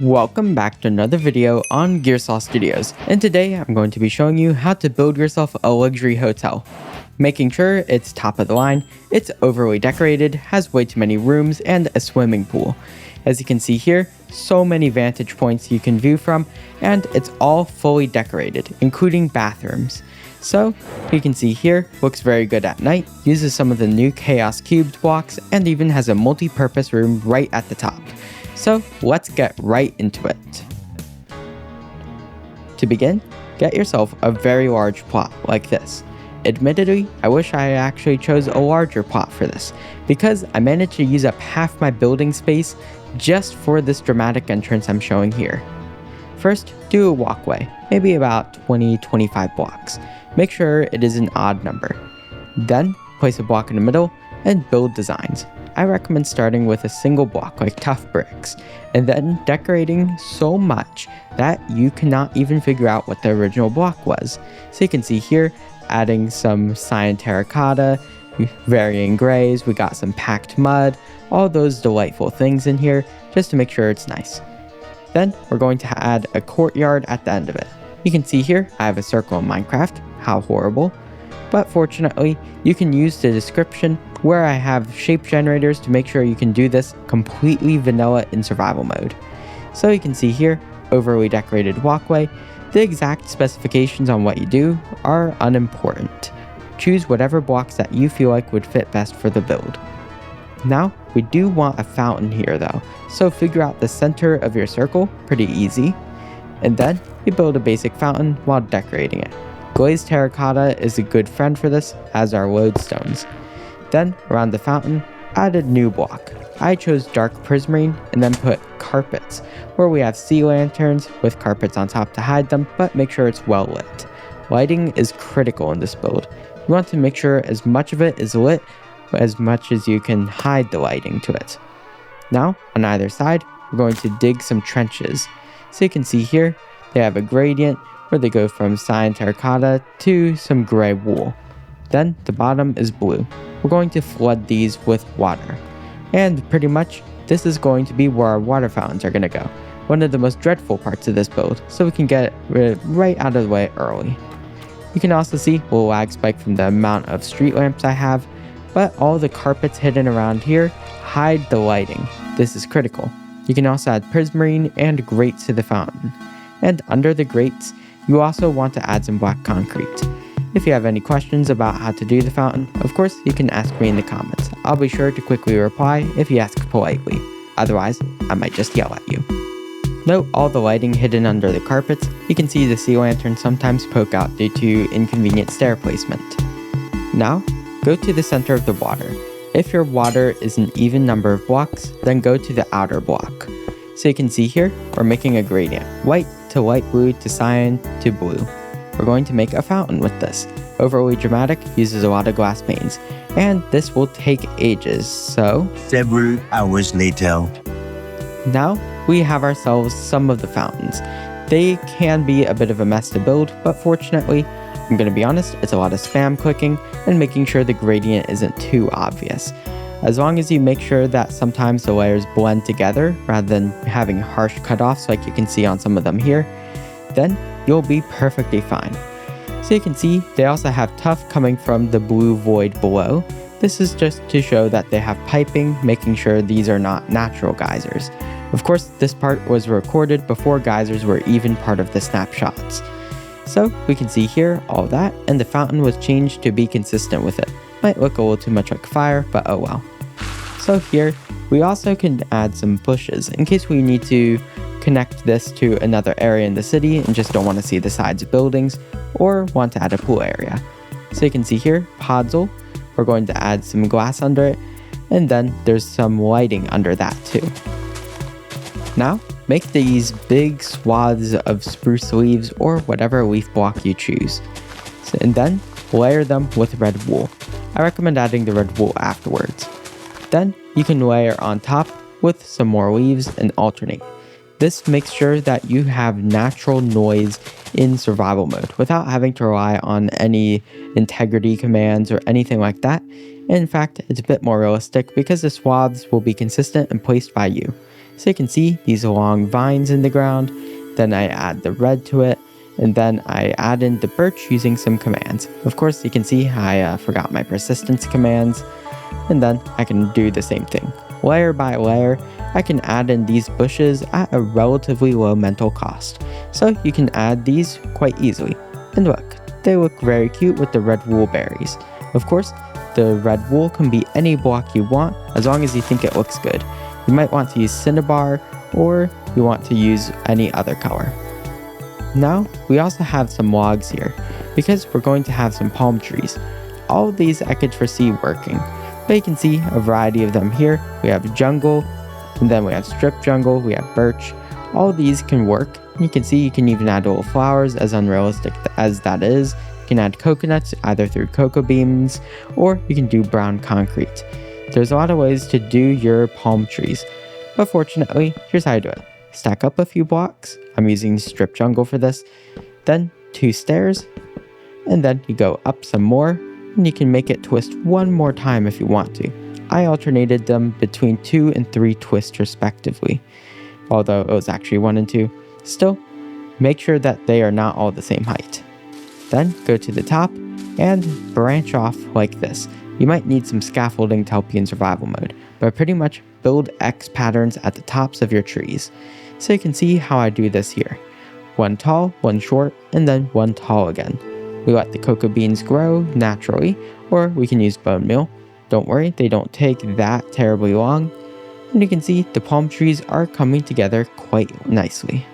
Welcome back to another video on Gearsaw Studios, and today I'm going to be showing you how to build yourself a luxury hotel. Making sure it's top of the line, it's overly decorated, has way too many rooms, and a swimming pool. As you can see here, so many vantage points you can view from, and it's all fully decorated, including bathrooms. So, you can see here, looks very good at night, uses some of the new Chaos Cubed blocks, and even has a multi-purpose room right at the top. So let's get right into it. To begin, get yourself a very large plot like this. Admittedly, I wish I actually chose a larger plot for this, because I managed to use up half my building space just for this dramatic entrance I'm showing here. First, do a walkway, maybe about 20-25 blocks. Make sure it is an odd number. Then, place a block in the middle and build designs. I recommend starting with a single block like tough bricks, and then decorating so much that you cannot even figure out what the original block was. So you can see here, adding some cyan terracotta, varying grays, we got some packed mud, all those delightful things in here, just to make sure it's nice. Then we're going to add a courtyard at the end of it. You can see here, I have a circle in Minecraft, how horrible. But fortunately, you can use the description where I have shape generators to make sure you can do this completely vanilla in survival mode. So you can see here, overly decorated walkway. The exact specifications on what you do are unimportant. Choose whatever blocks that you feel like would fit best for the build. Now, we do want a fountain here though, so figure out the center of your circle, pretty easy. And then, you build a basic fountain while decorating it. Glazed terracotta is a good friend for this, as are lodestones. Then, around the fountain, add a new block. I chose dark prismarine and then put carpets, where we have sea lanterns with carpets on top to hide them, but make sure it's well lit. Lighting is critical in this build. You want to make sure as much of it is lit as much as you can hide the lighting to it. Now, on either side, we're going to dig some trenches. So you can see here, they have a gradient where they go from cyan terracotta to some gray wool. Then the bottom is blue. We're going to flood these with water. And pretty much, this is going to be where our water fountains are going to go. One of the most dreadful parts of this build, so we can get it right out of the way early. You can also see a little lag spike from the amount of street lamps I have, but all the carpets hidden around here hide the lighting. This is critical. You can also add prismarine and grates to the fountain. And under the grates, you also want to add some black concrete. If you have any questions about how to do the fountain, of course you can ask me in the comments. I'll be sure to quickly reply if you ask politely. Otherwise, I might just yell at you. Note all the lighting hidden under the carpets. You can see the sea lanterns sometimes poke out due to inconvenient stair placement. Now, go to the center of the water. If your water is an even number of blocks, then go to the outer block. So you can see here, we're making a gradient. White to light blue to cyan to blue. We're going to make a fountain with this. Overly dramatic, uses a lot of glass panes. And this will take ages, so... Several hours later. Now, we have ourselves some of the fountains. They can be a bit of a mess to build, but fortunately, I'm going to be honest, it's a lot of spam clicking and making sure the gradient isn't too obvious. As long as you make sure that sometimes the layers blend together rather than having harsh cutoffs like you can see on some of them here, then you'll be perfectly fine. So you can see they also have tuff coming from the blue void below. This is just to show that they have piping, making sure these are not natural geysers. Of course, this part was recorded before geysers were even part of the snapshots. So we can see here all that, and the fountain was changed to be consistent with it. Might look a little too much like fire, but oh well. So here, we also can add some bushes in case we need to connect this to another area in the city and just don't want to see the sides of buildings, or want to add a pool area. So you can see here, podzol, we're going to add some glass under it, and then there's some lighting under that too. Now, make these big swaths of spruce leaves or whatever leaf block you choose. And then layer them with red wool. I recommend adding the red wool afterwards. Then you can layer on top with some more leaves and alternate. This makes sure that you have natural noise in survival mode without having to rely on any integrity commands or anything like that. In fact, it's a bit more realistic because the swaths will be consistent and placed by you. So you can see these long vines in the ground, then I add the red to it, and then I add in the birch using some commands. Of course, you can see I forgot my persistence commands, and then I can do the same thing. Layer by layer, I can add in these bushes at a relatively low mental cost, so you can add these quite easily. And look, they look very cute with the red wool berries. Of course, the red wool can be any block you want as long as you think it looks good. You might want to use Cinnabar, or you want to use any other color. Now, we also have some logs here, because we're going to have some palm trees. All of these I could foresee working, but you can see a variety of them here. We have jungle, and then we have strip jungle, we have birch. All of these can work. You can see you can even add little flowers, as unrealistic as that is. You can add coconuts either through cocoa beans, or you can do brown concrete. There's a lot of ways to do your palm trees, but fortunately, here's how I do it. Stack up a few blocks. I'm using strip jungle for this. Then 2 stairs, and then you go up some more, and you can make it twist one more time if you want to. I alternated them between 2 and 3 twists respectively, although it was actually 1 and 2. Still, make sure that they are not all the same height. Then go to the top and branch off like this. You might need some scaffolding to help you in survival mode, but pretty much build X patterns at the tops of your trees. So you can see how I do this here. 1 tall, 1 short, and then 1 tall again. We let the cocoa beans grow naturally, or we can use bone meal. Don't worry, they don't take that terribly long. And you can see the palm trees are coming together quite nicely.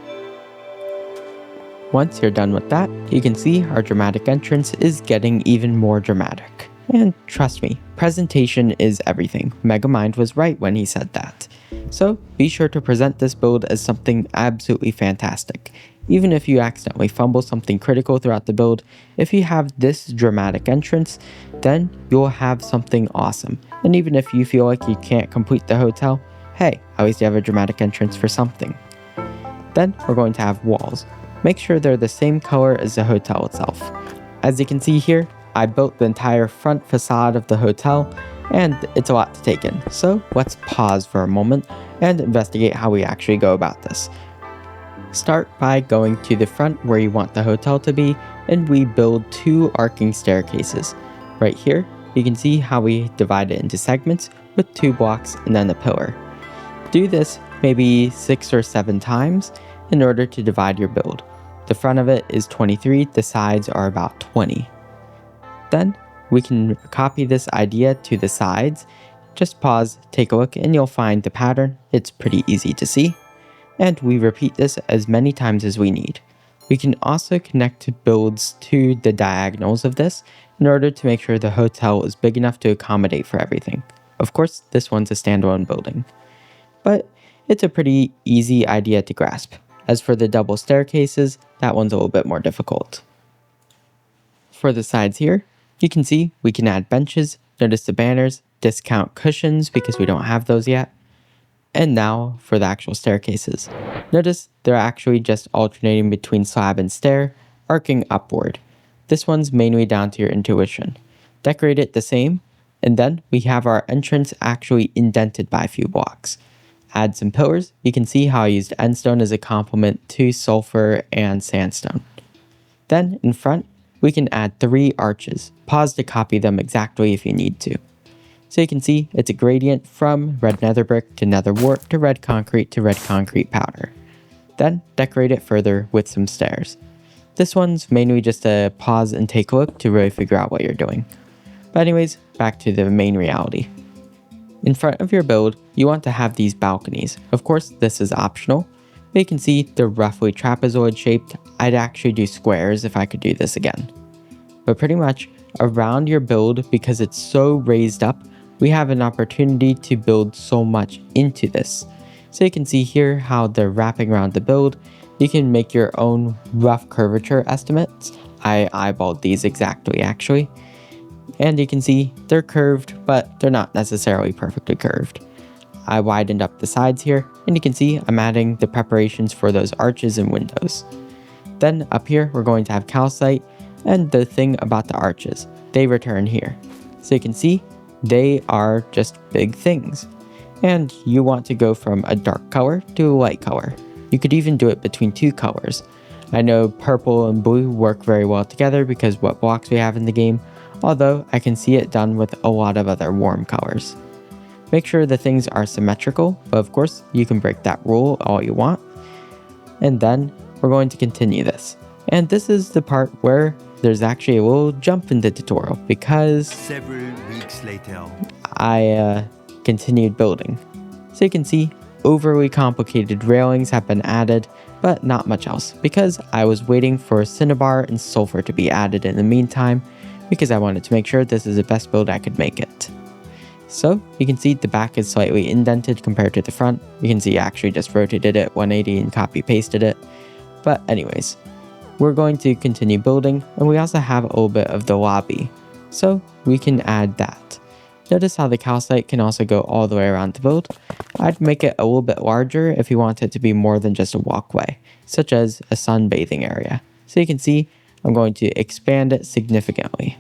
Once you're done with that, you can see our dramatic entrance is getting even more dramatic. And trust me, presentation is everything. Megamind was right when he said that. So be sure to present this build as something absolutely fantastic. Even if you accidentally fumble something critical throughout the build, if you have this dramatic entrance, then you'll have something awesome. And even if you feel like you can't complete the hotel, hey, at least you have a dramatic entrance for something. Then we're going to have walls. Make sure they're the same color as the hotel itself. As you can see here, I built the entire front facade of the hotel, and it's a lot to take in. So let's pause for a moment and investigate how we actually go about this. Start by going to the front where you want the hotel to be, and we build 2 arcing staircases. Right here, you can see how we divide it into segments with 2 blocks and then a pillar. Do this maybe 6 or 7 times in order to divide your build. The front of it is 23, the sides are about 20. Then we can copy this idea to the sides. Just pause, take a look, and you'll find the pattern. It's pretty easy to see. And we repeat this as many times as we need. We can also connect builds to the diagonals of this in order to make sure the hotel is big enough to accommodate for everything. Of course, this one's a standalone building, but it's a pretty easy idea to grasp. As for the double staircases, that one's a little bit more difficult. For the sides here, you can see we can add benches. Notice the banners, discount cushions because we don't have those yet. And now for the actual staircases. Notice they're actually just alternating between slab and stair, arcing upward. This one's mainly down to your intuition. Decorate it the same, and then we have our entrance actually indented by a few blocks. Add some pillars. You can see how I used endstone as a complement to sulfur and sandstone. Then in front, we can add 3 arches. Pause to copy them exactly if you need to. So you can see it's a gradient from red nether brick to nether wart to red concrete powder. Then decorate it further with some stairs. This one's mainly just a pause and take a look to really figure out what you're doing. But anyways, back to the main reality. In front of your build, you want to have these balconies. Of course, this is optional, but you can see they're roughly trapezoid shaped. I'd actually do squares if I could do this again. But pretty much around your build, because it's so raised up, we have an opportunity to build so much into this. So you can see here how they're wrapping around the build. You can make your own rough curvature estimates. I eyeballed these exactly actually. And you can see they're curved, but they're not necessarily perfectly curved. I widened up the sides here, and you can see I'm adding the preparations for those arches and windows. Then up here, we're going to have calcite, and the thing about the arches, they return here. So you can see they are just big things. and you want to go from a dark color to a light color. You could even do it between two colors. I know purple and blue work very well together because what blocks we have in the game, although I can see it done with a lot of other warm colors. Make sure the things are symmetrical, but of course you can break that rule all you want. And then we're going to continue this. And this is the part where there's actually a little jump in the tutorial because Several weeks later. I continued building. So you can see overly complicated railings have been added, but not much else because I was waiting for Cinnabar and Sulfur to be added in the meantime because I wanted to make sure this is the best build I could make it. So you can see the back is slightly indented compared to the front. You can see I actually just rotated it 180 and copy pasted it. But anyways, we're going to continue building, and we also have a little bit of the lobby. So we can add that. Notice how the calcite can also go all the way around the build. I'd make it a little bit larger if you want it to be more than just a walkway, such as a sunbathing area. So you can see I'm going to expand it significantly.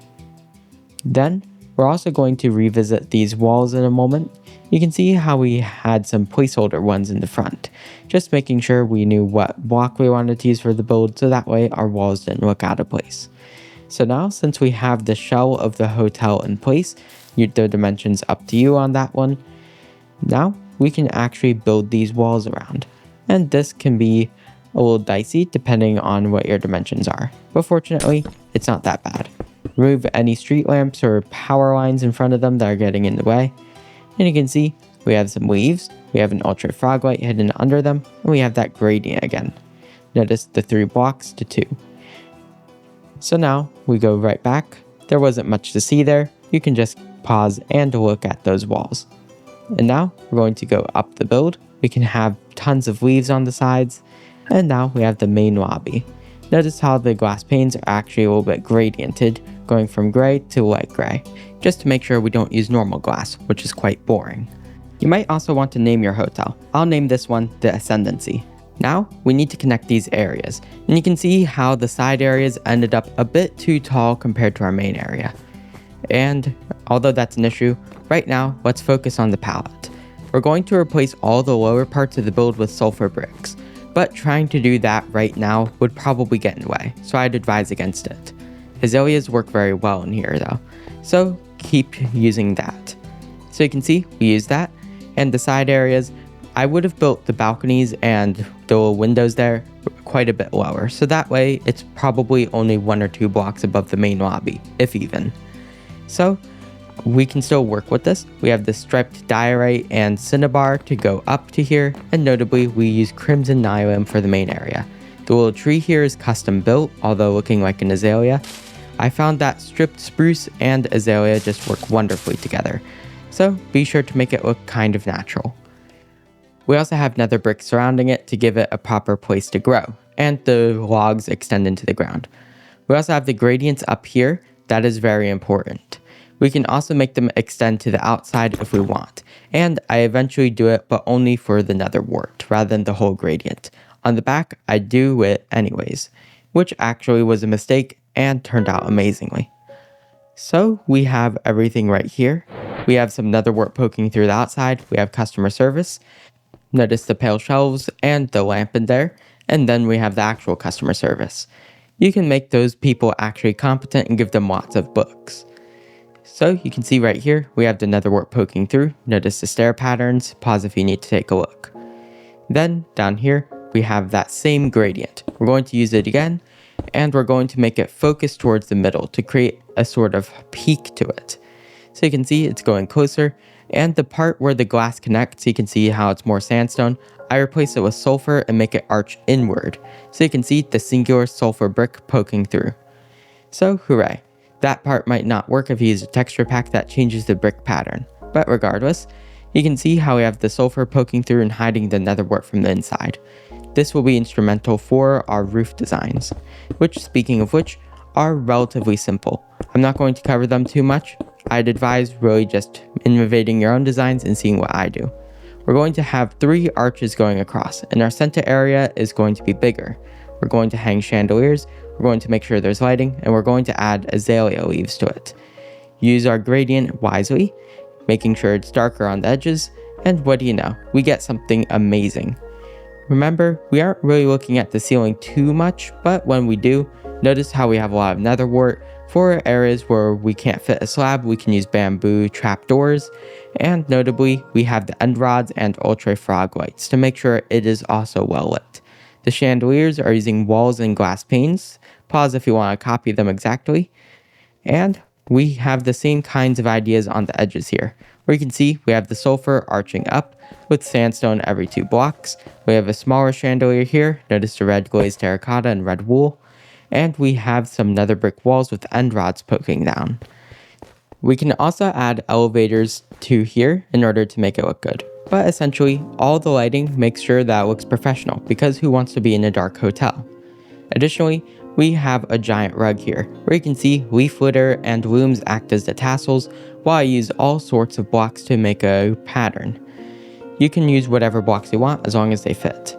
Then we're also going to revisit these walls in a moment. You can see how we had some placeholder ones in the front, just making sure we knew what block we wanted to use for the build so that way our walls didn't look out of place. So now, since we have the shell of the hotel in place, the dimensions up to you on that one. Now we can actually build these walls around, and this can be a little dicey depending on what your dimensions are, but fortunately it's not that bad. Remove any street lamps or power lines in front of them that are getting in the way, and you can see we have some leaves, we have an ultra frog light hidden under them, and we have that gradient again. Notice the 3 blocks to 2. So now we go right back. There wasn't much to see there. You can just pause and look at those walls. And now we're going to go up the build. We can have tons of leaves on the sides. And now we have the main lobby. Notice how the glass panes are actually a little bit gradiented, going from gray to light gray, just to make sure we don't use normal glass, which is quite boring. You might also want to name your hotel. I'll name this one the Ascendancy. Now we need to connect these areas, and you can see how the side areas ended up a bit too tall compared to our main area. And although that's an issue, right now let's focus on the palette. We're going to replace all the lower parts of the build with sulfur bricks, but trying to do that right now would probably get in the way, so I'd advise against it. Azaleas work very well in here though, so keep using that. So you can see we use that, and the side areas, I would have built the balconies and the windows there quite a bit lower, so that way it's probably only 1 or 2 blocks above the main lobby, if even. So we can still work with this. We have the striped diorite and cinnabar to go up to here, and notably we use crimson nylon for the main area. The little tree here is custom built, although looking like an azalea. I found that stripped spruce and azalea just work wonderfully together, so be sure to make it look kind of natural. We also have nether brick surrounding it to give it a proper place to grow, and the logs extend into the ground. We also have the gradients up here. That is very important. We can also make them extend to the outside if we want, and I eventually do it, but only for the nether wart rather than the whole gradient. On the back, I do it anyways, which actually was a mistake and turned out amazingly. So we have everything right here. We have some nether wart poking through the outside. We have customer service. Notice the pale shelves and the lamp in there, and then we have the actual customer service. You can make those people actually competent and give them lots of books. So you can see right here, we have the nether wart poking through. Notice the stair patterns. Pause if you need to take a look. Then down here, we have that same gradient. We're going to use it again, and we're going to make it focus towards the middle to create a sort of peak to it. So you can see it's going closer, and the part where the glass connects, you can see how it's more sandstone. I replace it with sulfur and make it arch inward, so you can see the singular sulfur brick poking through. So hooray. That part might not work if you use a texture pack that changes the brick pattern, but regardless, you can see how we have the sulfur poking through and hiding the nether wart from the inside. This will be instrumental for our roof designs, which, speaking of which, are relatively simple. I'm not going to cover them too much. I'd advise really just innovating your own designs and seeing what I do. We're going to have 3 arches going across, and our center area is going to be bigger. We're going to hang chandeliers, we're going to make sure there's lighting, and we're going to add azalea leaves to it. Use our gradient wisely, making sure it's darker on the edges, And what do you know? We get something amazing. Remember, we aren't really looking at the ceiling too much, but when we do, notice how we have a lot of nether wart. For areas where we can't fit a slab, we can use bamboo trapdoors, and notably, we have the end rods and ultra frog lights to make sure it is also well lit. The chandeliers are using walls and glass panes. Pause if you want to copy them exactly. And we have the same kinds of ideas on the edges here, where you can see we have the sulfur arching up with sandstone every 2 blocks. We have a smaller chandelier here, notice the red glazed terracotta and red wool, and we have some nether brick walls with end rods poking down. We can also add elevators to here in order to make it look good. But essentially, all the lighting makes sure that it looks professional, because who wants to be in a dark hotel? Additionally, we have a giant rug here, where you can see leaf litter and looms act as the tassels, while I use all sorts of blocks to make a pattern. You can use whatever blocks you want as long as they fit.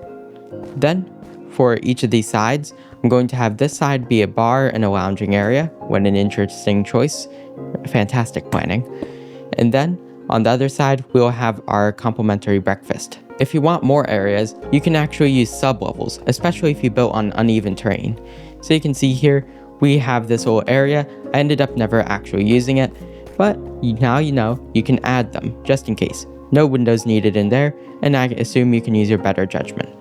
Then, for each of these sides, I'm going to have this side be a bar and a lounging area. What an interesting choice. Fantastic planning. And then, on the other side, we'll have our complimentary breakfast. If you want more areas, you can actually use sub-levels, especially if you built on uneven terrain. So you can see here, we have this little area. I ended up never actually using it, but now you know you can add them, just in case. No windows needed in there, and I assume you can use your better judgment.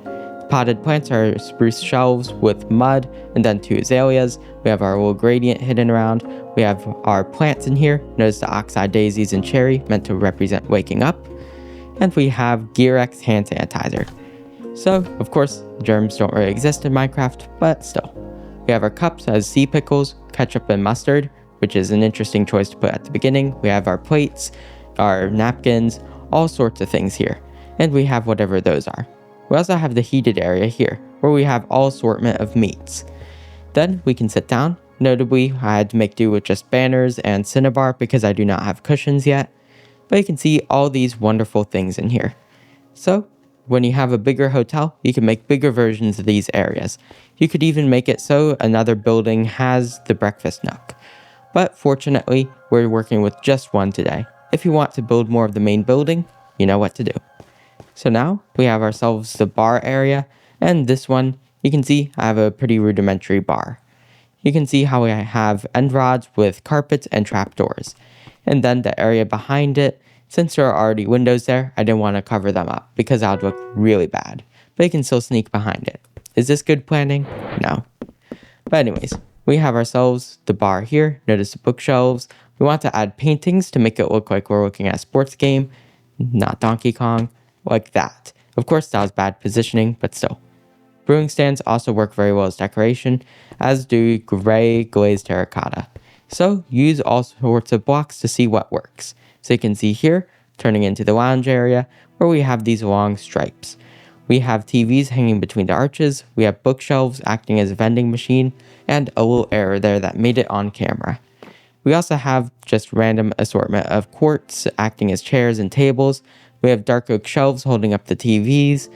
Potted plants are spruce shelves with mud, and then 2 azaleas. We have our little gradient hidden around. We have our plants in here. Notice the oxeye daisies and cherry, meant to represent waking up. And we have Gearsaw hand sanitizer. So, of course, germs don't really exist in Minecraft, but still. We have our cups as sea pickles, ketchup and mustard, which is an interesting choice to put at the beginning. We have our plates, our napkins, all sorts of things here. And we have whatever those are. We also have the heated area here, where we have all assortment of meats. Then we can sit down. Notably, I had to make do with just banners and cinnabar because I do not have cushions yet. But you can see all these wonderful things in here. So, when you have a bigger hotel, you can make bigger versions of these areas. You could even make it so another building has the breakfast nook. But fortunately, we're working with just one today. If you want to build more of the main building, you know what to do. So now we have ourselves the bar area, and this one, you can see I have a pretty rudimentary bar. You can see how I have end rods with carpets and trapdoors. And then the area behind it, since there are already windows there, I didn't want to cover them up because that would look really bad. But you can still sneak behind it. Is this good planning? No. But anyways, we have ourselves the bar here. Notice the bookshelves. We want to add paintings to make it look like we're looking at a sports game, not Donkey Kong. Like that. Of course, that was bad positioning, but still. Brewing stands also work very well as decoration, as do gray glazed terracotta. So use all sorts of blocks to see what works. So you can see here, turning into the lounge area, where we have these long stripes. We have TVs hanging between the arches, we have bookshelves acting as a vending machine, and a little error there that made it on camera. We also have just random assortment of quartz acting as chairs and tables. We have dark oak shelves holding up the TVs,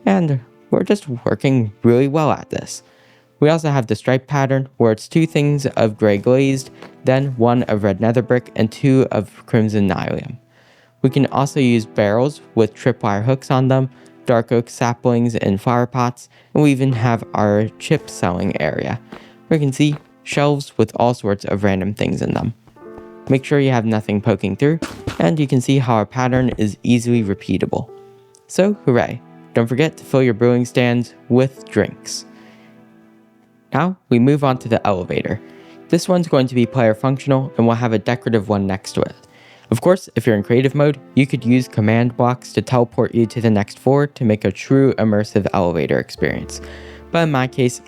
and we're just working really well at this. We also have the stripe pattern, where it's 2 things of gray glazed, then 1 of red nether brick, and 2 of crimson nylium. We can also use barrels with tripwire hooks on them, dark oak saplings in flower pots, and we even have our chip selling area, where you can see shelves with all sorts of random things in them. Make sure you have nothing poking through, and you can see how our pattern is easily repeatable. So, hooray! Don't forget to fill your brewing stands with drinks. Now, we move on to the elevator. This one's going to be player functional, and we'll have a decorative one next to it. Of course, if you're in creative mode, you could use command blocks to teleport you to the next floor to make a true immersive elevator experience. But in my case,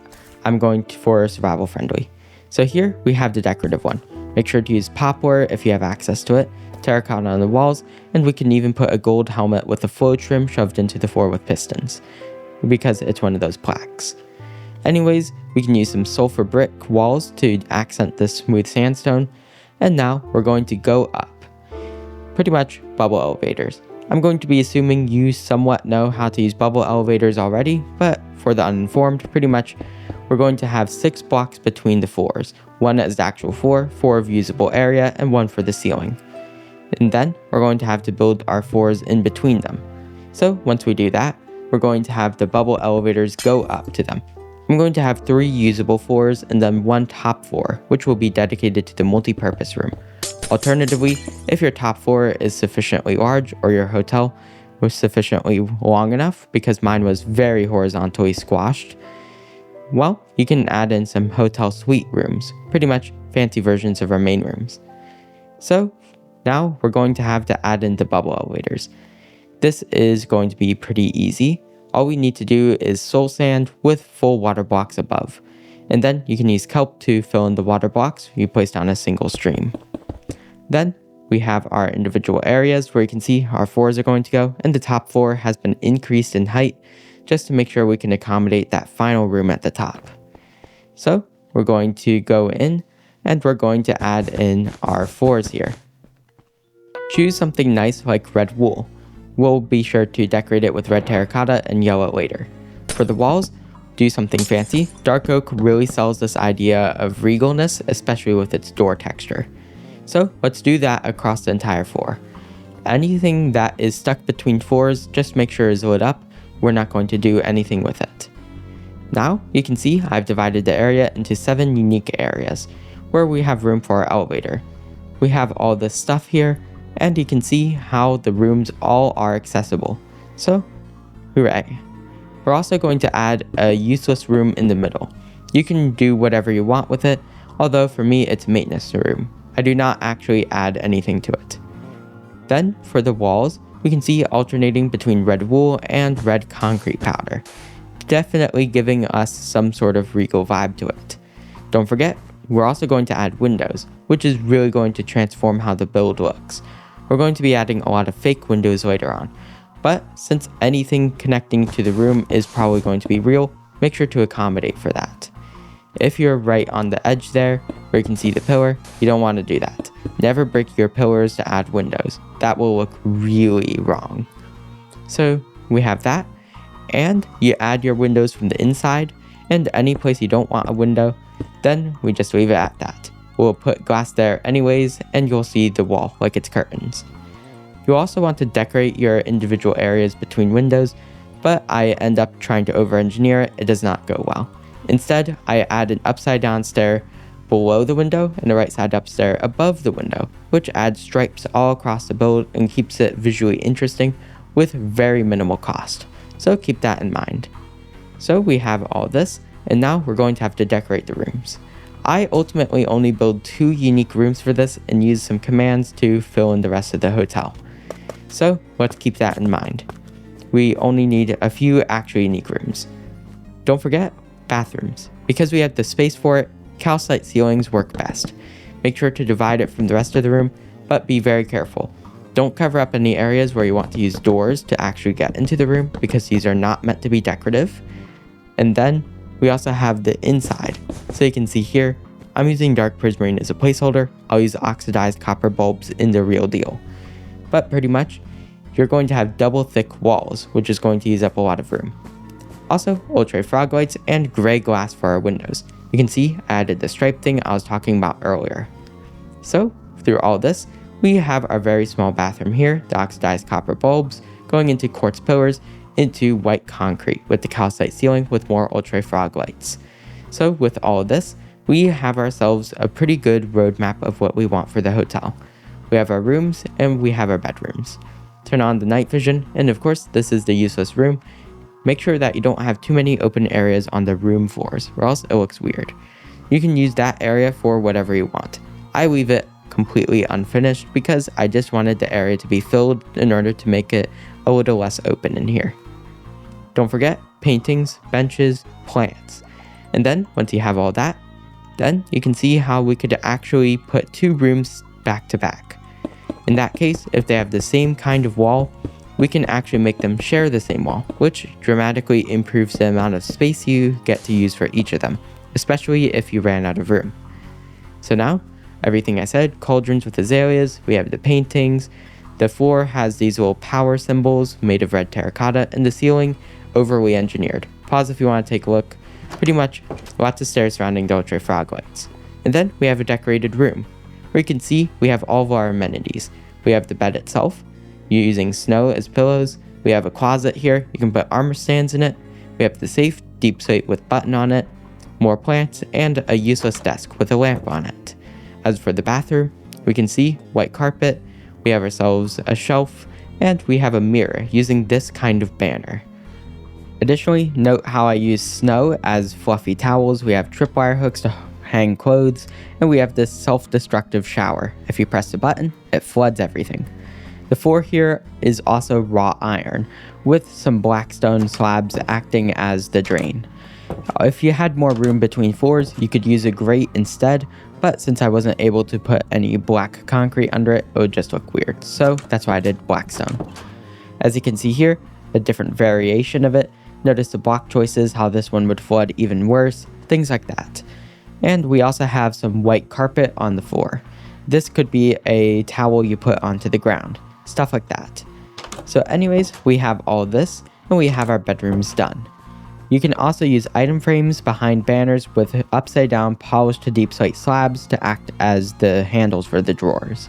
I'm going for survival friendly. So here, we have the decorative one. Make sure to use poplar if you have access to it, terracotta on the walls, and we can even put a gold helmet with a flow trim shoved into the floor with pistons, because it's one of those plaques. Anyways, we can use some sulfur brick walls to accent this smooth sandstone, and now we're going to go up. Pretty much bubble elevators. I'm going to be assuming you somewhat know how to use bubble elevators already, but for the uninformed, pretty much we're going to have 6 blocks between the floors. 1 as the actual floor, 4 of usable area, and 1 for the ceiling. And then we're going to have to build our floors in between them. So once we do that, we're going to have the bubble elevators go up to them. I'm going to have 3 usable floors and then 1 top floor, which will be dedicated to the multi-purpose room. Alternatively, if your top floor is sufficiently large or your hotel was sufficiently long enough, because mine was very horizontally squashed, well, you can add in some hotel suite rooms, pretty much fancy versions of our main rooms. So now we're going to have to add in the bubble elevators. This is going to be pretty easy. All we need to do is soul sand with full water blocks above. And then you can use kelp to fill in the water blocks you placed on a single stream. Then we have our individual areas where you can see our floors are going to go, and the top floor has been increased in height just to make sure we can accommodate that final room at the top. So we're going to go in and we're going to add in our floors here. Choose something nice like red wool. We'll be sure to decorate it with red terracotta and yellow later. For the walls, do something fancy. Dark oak really sells this idea of regalness, especially with its door texture. So let's do that across the entire floor. Anything that is stuck between floors, just make sure is lit up. We're not going to do anything with it. Now you can see I've divided the area into 7 unique areas where we have room for our elevator. We have all this stuff here, and you can see how the rooms all are accessible. So, hooray. We're also going to add a useless room in the middle. You can do whatever you want with it, although for me it's a maintenance room. I do not actually add anything to it. Then, for the walls, we can see alternating between red wool and red concrete powder, definitely giving us some sort of regal vibe to it. Don't forget, we're also going to add windows, which is really going to transform how the build looks. We're going to be adding a lot of fake windows later on, but since anything connecting to the room is probably going to be real, make sure to accommodate for that. If you're right on the edge there, where you can see the pillar, you don't want to do that. Never break your pillars to add windows. That will look really wrong. So we have that, and you add your windows from the inside, and any place you don't want a window, then we just leave it at that. We'll put glass there anyways, and you'll see the wall like it's curtains. You also want to decorate your individual areas between windows, but I end up trying to over-engineer it. It does not go well. Instead, I add an upside down stair below the window and a right side up stair above the window, which adds stripes all across the build and keeps it visually interesting with very minimal cost. So keep that in mind. So we have all this, and now we're going to have to decorate the rooms. I ultimately only build 2 unique rooms for this and use some commands to fill in the rest of the hotel. So let's keep that in mind. We only need a few actual unique rooms. Don't forget, bathrooms. Because we have the space for it, calcite ceilings work best. Make sure to divide it from the rest of the room, but be very careful. Don't cover up any areas where you want to use doors to actually get into the room, because these are not meant to be decorative. And then we also have the inside. So you can see here, I'm using dark prismarine as a placeholder. I'll use oxidized copper bulbs in the real deal. But pretty much, you're going to have double thick walls, which is going to use up a lot of room. Also, ultra frog lights and gray glass for our windows. You can see I added the stripe thing I was talking about earlier. So, through all this, we have our very small bathroom here, the oxidized copper bulbs, going into quartz pillars, into white concrete with the calcite ceiling with more ultra frog lights. So with all of this, we have ourselves a pretty good roadmap of what we want for the hotel. We have our rooms and we have our bedrooms. Turn on the night vision, and of course this is the useless room. Make sure that you don't have too many open areas on the room floors, or else it looks weird. You can use that area for whatever you want. I leave it completely unfinished because I just wanted the area to be filled in order to make it a little less open in here. Don't forget paintings, benches, plants. And then once you have all that, then you can see how we could actually put 2 rooms back to back. In that case, if they have the same kind of wall, we can actually make them share the same wall, which dramatically improves the amount of space you get to use for each of them, especially if you ran out of room. So now, everything I said, cauldrons with azaleas, we have the paintings, the floor has these little power symbols made of red terracotta, and the ceiling, overly engineered. Pause if you want to take a look. Pretty much, lots of stairs surrounding the ultra frog lights. And then we have a decorated room, where you can see we have all of our amenities. We We have the bed itself, using snow as pillows. We have a closet here, you can put armor stands in it. We have the safe, deep slate with button on it, more plants, and a useless desk with a lamp on it. As for the bathroom, we can see white carpet, we have ourselves a shelf, and we have a mirror using this kind of banner. Additionally, note how I use snow as fluffy towels. We have tripwire hooks to hang clothes, and we have this self-destructive shower. If you press the button, it floods everything. The floor here is also wrought iron, with some black stone slabs acting as the drain. If you had more room between floors, you could use a grate instead, but since I wasn't able to put any black concrete under it, it would just look weird, so that's why I did black stone. As you can see here, a different variation of it. Notice the block choices, how this one would flood even worse, things like that. And we also have some white carpet on the floor. This could be a towel you put onto the ground, stuff like that. So anyways, we have all of this, and we have our bedrooms done. You can also use item frames behind banners with upside down polished deep slate slabs to act as the handles for the drawers.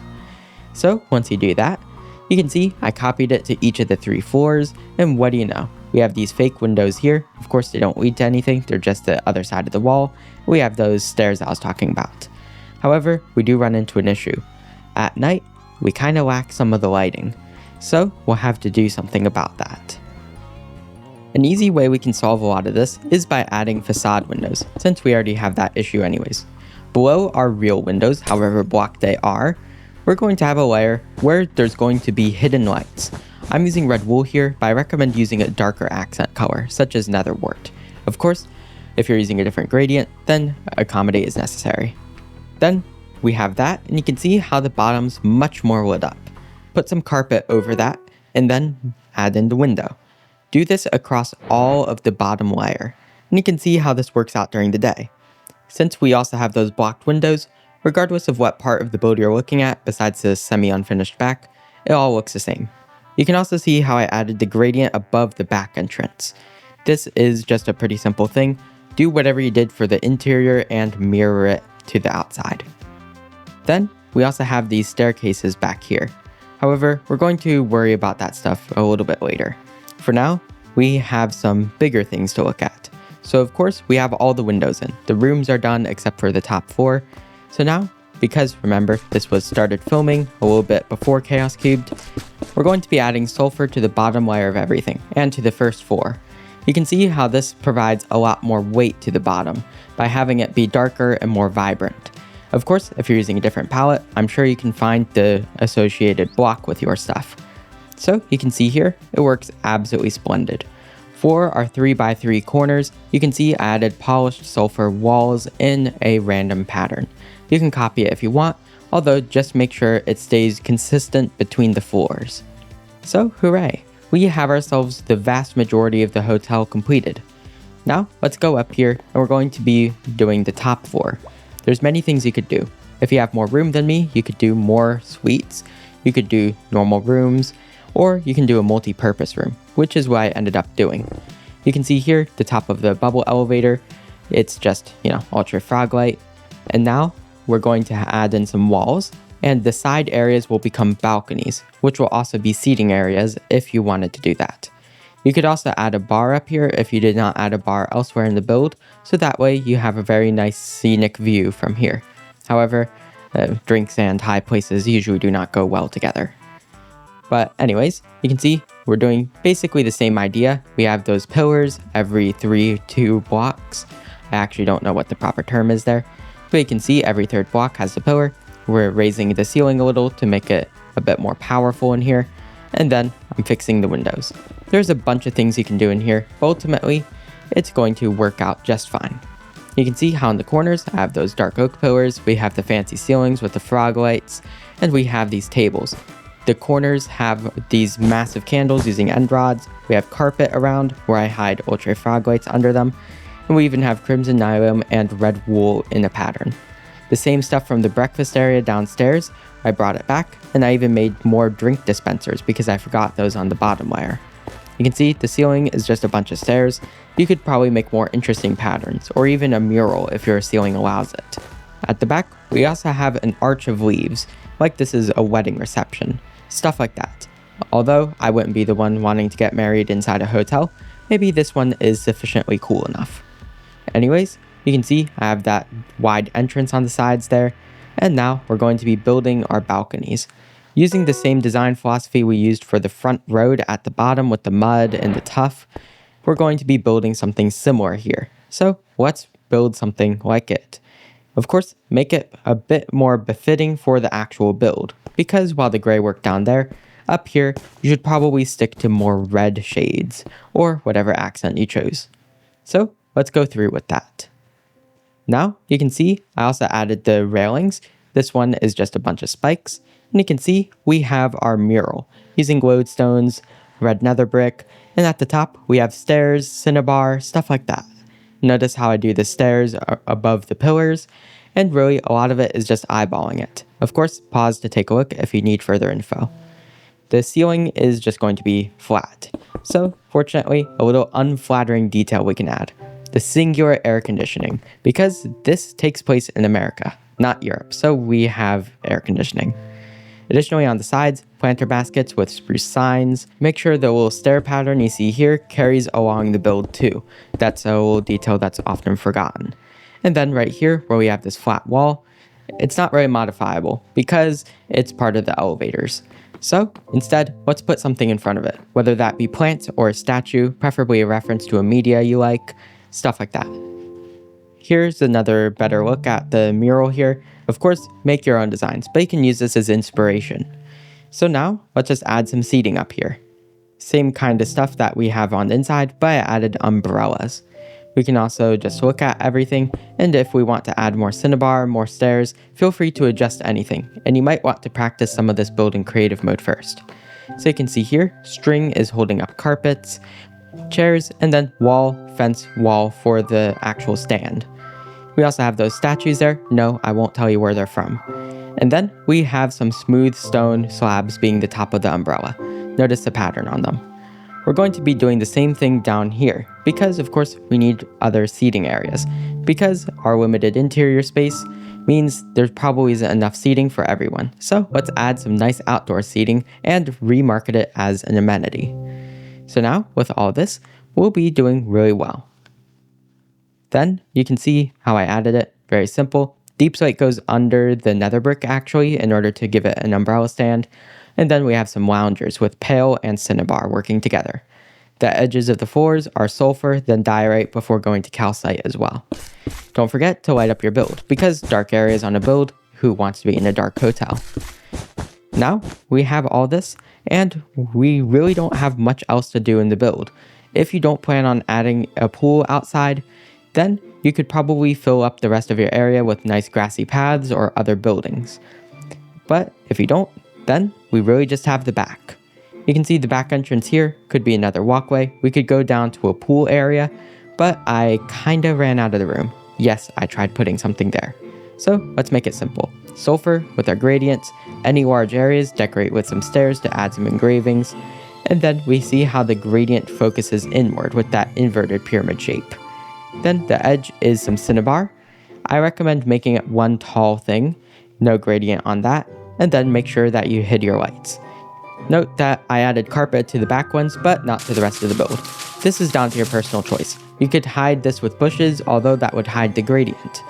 So once you do that, you can see I copied it to each of the 3 floors, and what do you know? We have these fake windows here. Of course, they don't lead to anything, they're just the other side of the wall. We have those stairs I was talking about. However, we do run into an issue. At night, we kind of lack some of the lighting, so we'll have to do something about that. An easy way we can solve a lot of this is by adding facade windows, since we already have that issue anyways. Below our real windows, however blocked they are, we're going to have a layer where there's going to be hidden lights. I'm using red wool here, but I recommend using a darker accent color, such as netherwort. Of course, if you're using a different gradient, then accommodate is necessary. Then we have that, and you can see how the bottom's much more lit up. Put some carpet over that, and then add in the window. Do this across all of the bottom layer, and you can see how this works out during the day. Since we also have those blocked windows, regardless of what part of the build you're looking at besides the semi-unfinished back, it all looks the same. You can also see how I added the gradient above the back entrance. This is just a pretty simple thing. Do whatever you did for the interior and mirror it to the outside. Then we also have these staircases back here. However, we're going to worry about that stuff a little bit later. For now, we have some bigger things to look at. So of course, we have all the windows in. The rooms are done except for the top 4. So now, because remember, this was started filming a little bit before Chaos Cubed, we're going to be adding sulfur to the bottom layer of everything, and to the first floor. You can see how this provides a lot more weight to the bottom, by having it be darker and more vibrant. Of course, if you're using a different palette, I'm sure you can find the associated block with your stuff. So you can see here, it works absolutely splendid. For our 3x3 corners, you can see I added polished sulfur walls in a random pattern. You can copy it if you want, although just make sure it stays consistent between the floors. So hooray, we have ourselves the vast majority of the hotel completed. Now let's go up here, and we're going to be doing the top floor. There's many things you could do. If you have more room than me, you could do more suites, you could do normal rooms, or you can do a multi-purpose room, which is what I ended up doing. You can see here the top of the bubble elevator, it's just, ultra frog light. And now we're going to add in some walls, and the side areas will become balconies, which will also be seating areas if you wanted to do that. You could also add a bar up here if you did not add a bar elsewhere in the build, so that way you have a very nice scenic view from here. However, drinks and high places usually do not go well together. But anyways, you can see we're doing basically the same idea. We have those pillars every 2 blocks. I actually don't know what the proper term is there, but you can see every 3rd block has a pillar. We're raising the ceiling a little to make it a bit more powerful in here, and then I'm fixing the windows. There's a bunch of things you can do in here, but ultimately, it's going to work out just fine. You can see how in the corners I have those dark oak pillars, we have the fancy ceilings with the frog lights, and we have these tables. The corners have these massive candles using end rods, we have carpet around where I hide ultra frog lights under them, and we even have crimson nylon and red wool in a pattern. The same stuff from the breakfast area downstairs, I brought it back, and I even made more drink dispensers because I forgot those on the bottom layer. You can see the ceiling is just a bunch of stairs. You could probably make more interesting patterns, or even a mural if your ceiling allows it. At the back, we also have an arch of leaves, like this is a wedding reception. stuff like that. Although I wouldn't be the one wanting to get married inside a hotel, maybe this one is sufficiently cool enough. Anyways, you can see I have that wide entrance on the sides there, and now we're going to be building our balconies. Using the same design philosophy we used for the front road at the bottom with the mud and the tuff, we're going to be building something similar here. So let's build something like it. Of course, make it a bit more befitting for the actual build, because while the gray worked down there, up here you should probably stick to more red shades, or whatever accent you chose. So let's go through with that. Now you can see I also added the railings. This one is just a bunch of spikes, and you can see we have our mural using glodestones, red nether brick, and at the top we have stairs, cinnabar, stuff like that. Notice how I do the stairs above the pillars, and really a lot of it is just eyeballing it. Of course, pause to take a look if you need further info. The ceiling is just going to be flat. So fortunately, a little unflattering detail we can add. The singular air conditioning, because this takes place in America, not Europe, so we have air conditioning. Additionally, on the sides, planter baskets with spruce signs. Make sure the little stair pattern you see here carries along the build too. That's a little detail that's often forgotten. And then right here, where we have this flat wall, it's not really modifiable because it's part of the elevators. So instead, let's put something in front of it, whether that be plants or a statue, preferably a reference to a media you like, stuff like that. Here's another better look at the mural here. Of course, make your own designs, but you can use this as inspiration. So now, let's just add some seating up here. Same kind of stuff that we have on the inside, but I added umbrellas. We can also just look at everything, and if we want to add more cinnabar, more stairs, feel free to adjust anything, and you might want to practice some of this build in creative mode first. So you can see here, string is holding up carpets, chairs, and then wall, fence, wall for the actual stand. We also have those statues there. No, I won't tell you where they're from. And then we have some smooth stone slabs being the top of the umbrella. Notice the pattern on them. We're going to be doing the same thing down here because of course we need other seating areas. Because our limited interior space means there probably isn't enough seating for everyone. So let's add some nice outdoor seating and remarket it as an amenity. So now with all this, we'll be doing really well. Then you can see how I added it. Very simple. Deep slate goes under the nether brick actually in order to give it an umbrella stand. And then we have some loungers with pale and cinnabar working together. The edges of the floors are sulfur, then diorite before going to calcite as well. Don't forget to light up your build, because dark areas on a build, who wants to be in a dark hotel? Now we have all this, and we really don't have much else to do in the build. If you don't plan on adding a pool outside, then you could probably fill up the rest of your area with nice grassy paths or other buildings. But if you don't, then we really just have the back. You can see the back entrance here could be another walkway. We could go down to a pool area, but I kinda ran out of the room. Yes, I tried putting something there. So let's make it simple. Sulfur with our gradients, any large areas decorate with some stairs to add some engravings, and then we see how the gradient focuses inward with that inverted pyramid shape. Then the edge is some cinnabar. I recommend making it one tall thing, no gradient on that, and then make sure that you hid your lights. Note that I added carpet to the back ones, but not to the rest of the build. This is down to your personal choice. You could hide this with bushes, although that would hide the gradient.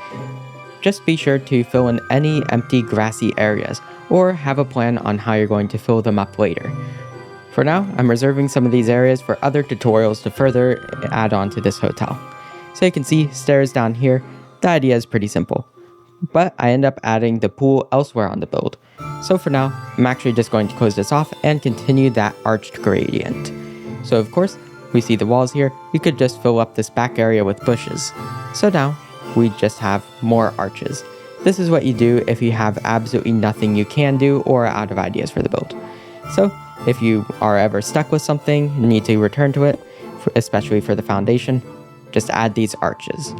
Just be sure to fill in any empty grassy areas, or have a plan on how you're going to fill them up later. For now, I'm reserving some of these areas for other tutorials to further add on to this hotel. So you can see stairs down here. The idea is pretty simple, but I end up adding the pool elsewhere on the build. So for now, I'm actually just going to close this off and continue that arched gradient. So of course, we see the walls here. You could just fill up this back area with bushes. So now, we just have more arches. This is what you do if you have absolutely nothing you can do or are out of ideas for the build. So if you are ever stuck with something and need to return to it, especially for the foundation, just add these arches.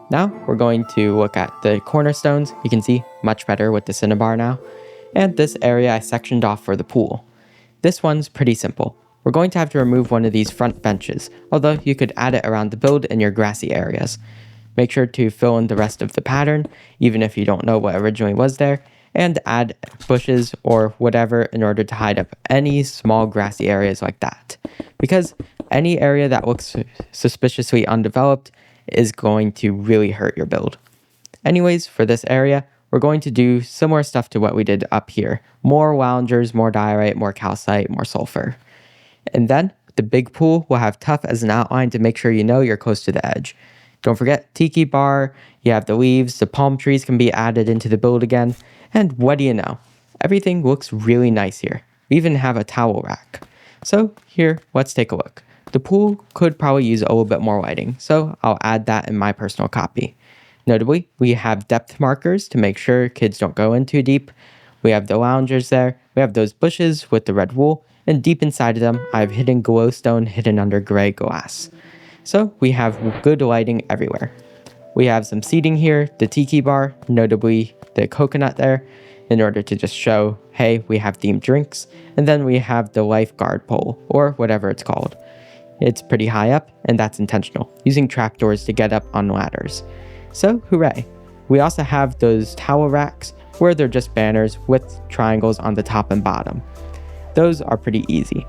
Now we're going to look at the cornerstones. You can see much better with the cinnabar now. And this area I sectioned off for the pool. This one's pretty simple. We're going to have to remove one of these front benches, although you could add it around the build in your grassy areas. Make sure to fill in the rest of the pattern, even if you don't know what originally was there, and add bushes or whatever in order to hide up any small grassy areas like that. Because any area that looks suspiciously undeveloped is going to really hurt your build. Anyways, for this area, we're going to do similar stuff to what we did up here. More loungers, more diorite, more calcite, more sulfur. And then the big pool will have tuff as an outline to make sure you know you're close to the edge. Don't forget tiki bar, you have the leaves, the palm trees can be added into the build again, and what do you know? Everything looks really nice here. We even have a towel rack. So here, let's take a look. The pool could probably use a little bit more lighting, so I'll add that in my personal copy. Notably, we have depth markers to make sure kids don't go in too deep. We have the loungers there, we have those bushes with the red wool, and deep inside of them, I have hidden glowstone hidden under gray glass. So we have good lighting everywhere. We have some seating here, the tiki bar, notably the coconut there, in order to just show, hey, we have themed drinks. And then we have the lifeguard pole, or whatever it's called. It's pretty high up, and that's intentional, using trapdoors to get up on ladders. So, hooray. We also have those towel racks, where they're just banners with triangles on the top and bottom. Those are pretty easy.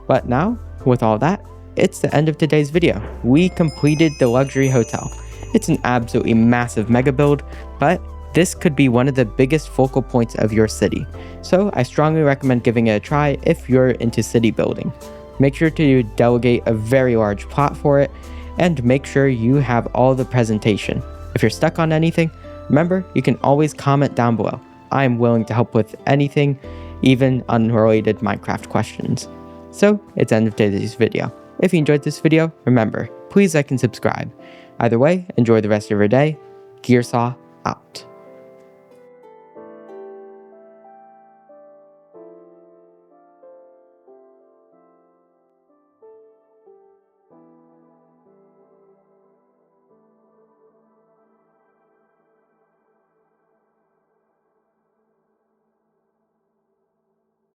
But now, with all that, it's the end of today's video. We completed the luxury hotel. It's an absolutely massive mega build, but this could be one of the biggest focal points of your city. So I strongly recommend giving it a try if you're into city building. Make sure to delegate a very large plot for it, and make sure you have all the presentation. If you're stuck on anything, remember, you can always comment down below. I am willing to help with anything, even unrelated Minecraft questions. So, it's the end of today's video. If you enjoyed this video, remember, please like and subscribe. Either way, enjoy the rest of your day. Gearsaw out.